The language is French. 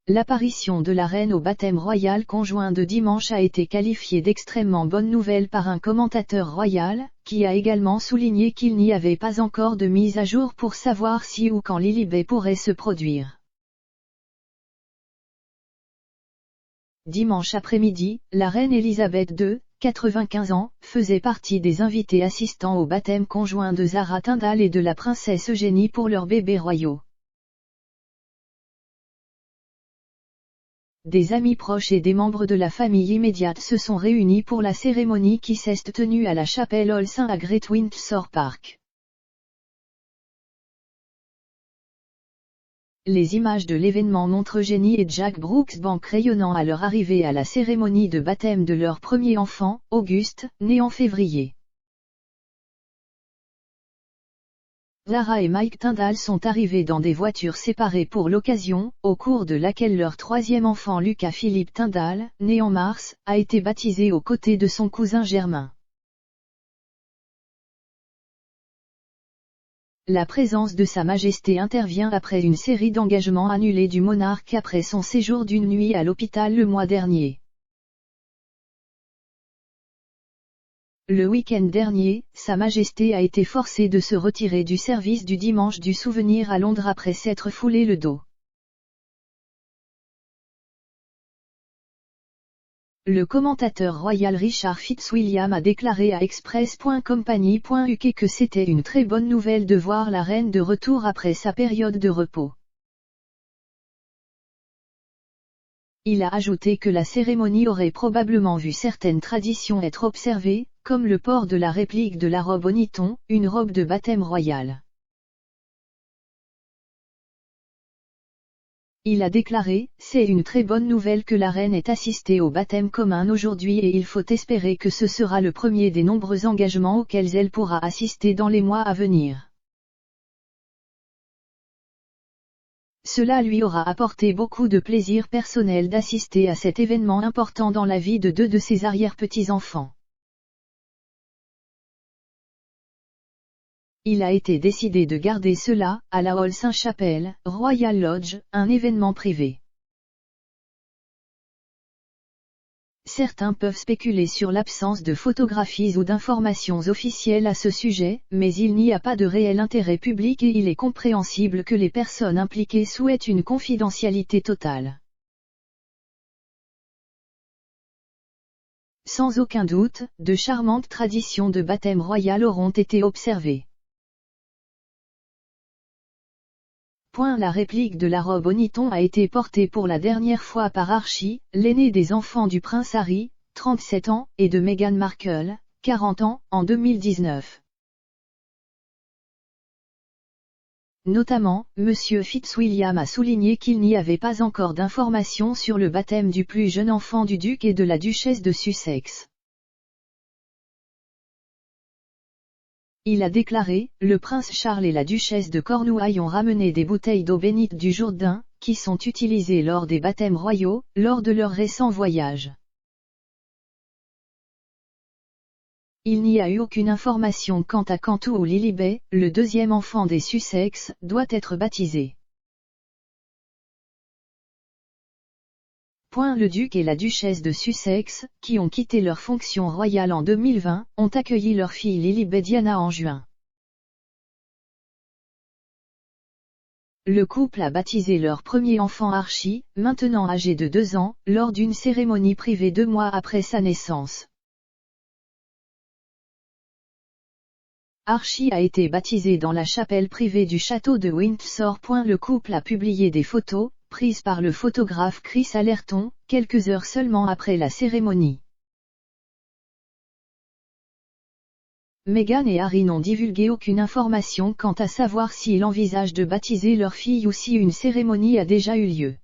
L'apparition de la reine au baptême royal conjoint de dimanche a été qualifiée d'extrêmement bonne nouvelle par un commentateur royal, qui a également souligné qu'il n'y avait pas encore de mise à jour pour savoir si ou quand Lilibet pourrait se produire. Dimanche après-midi, la reine Elisabeth II, 95 ans, faisait partie des invités assistant au baptême conjoint de Zara Tindall et de la princesse Eugénie pour leurs bébés royaux. Des amis proches et des membres de la famille immédiate se sont réunis pour la cérémonie qui s'est tenue à la chapelle All Saints à Great Windsor Park. Les images de l'événement montrent Eugénie et Jack Brooksbank rayonnant à leur arrivée à la cérémonie de baptême de leur premier enfant, Auguste, né en février. Zara et Mike Tindall sont arrivés dans des voitures séparées pour l'occasion, au cours de laquelle leur troisième enfant Lucas Philippe Tindall, né en mars, a été baptisé aux côtés de son cousin Germain. La présence de Sa Majesté intervient après une série d'engagements annulés du monarque après son séjour d'une nuit à l'hôpital le mois dernier. Le week-end dernier, Sa Majesté a été forcée de se retirer du service du dimanche du souvenir à Londres après s'être foulé le dos. Le commentateur royal Richard Fitzwilliam a déclaré à Express.company.uk que c'était une très bonne nouvelle de voir la reine de retour après sa période de repos. Il a ajouté que la cérémonie aurait probablement vu certaines traditions être observées, comme le port de la réplique de la robe Oniton, une robe de baptême royal. Il a déclaré, « C'est une très bonne nouvelle que la reine ait assisté au baptême commun aujourd'hui et il faut espérer que ce sera le premier des nombreux engagements auxquels elle pourra assister dans les mois à venir. Cela lui aura apporté beaucoup de plaisir personnel d'assister à cet événement important dans la vie de deux de ses arrière-petits-enfants. Il a été décidé de garder cela, à la All Saints Chapel, Royal Lodge, un événement privé. Certains peuvent spéculer sur l'absence de photographies ou d'informations officielles à ce sujet, mais il n'y a pas de réel intérêt public et il est compréhensible que les personnes impliquées souhaitent une confidentialité totale. Sans aucun doute, de charmantes traditions de baptême royal auront été observées. La réplique de la robe Oniton a été portée pour la dernière fois par Archie, l'aîné des enfants du prince Harry, 37 ans, et de Meghan Markle, 40 ans, en 2019. Notamment, M. Fitzwilliam a souligné qu'il n'y avait pas encore d'informations sur le baptême du plus jeune enfant du duc et de la duchesse de Sussex. Il a déclaré, le prince Charles et la duchesse de Cornouailles ont ramené des bouteilles d'eau bénite du Jourdain, qui sont utilisées lors des baptêmes royaux, lors de leur récent voyage. Il n'y a eu aucune information quant à quand ou Lilibet, le deuxième enfant des Sussex, doit être baptisé. Le duc et la duchesse de Sussex, qui ont quitté leur fonction royale en 2020, ont accueilli leur fille Lilibet Diana en juin. Le couple a baptisé leur premier enfant Archie, maintenant âgé de 2 ans, lors d'une cérémonie privée 2 mois après sa naissance. Archie a été baptisé dans la chapelle privée du château de Windsor. Le couple a publié des photos, prises par le photographe Chris Allerton, quelques heures seulement après la cérémonie. Meghan et Harry n'ont divulgué aucune information quant à savoir s'ils envisagent de baptiser leur fille ou si une cérémonie a déjà eu lieu.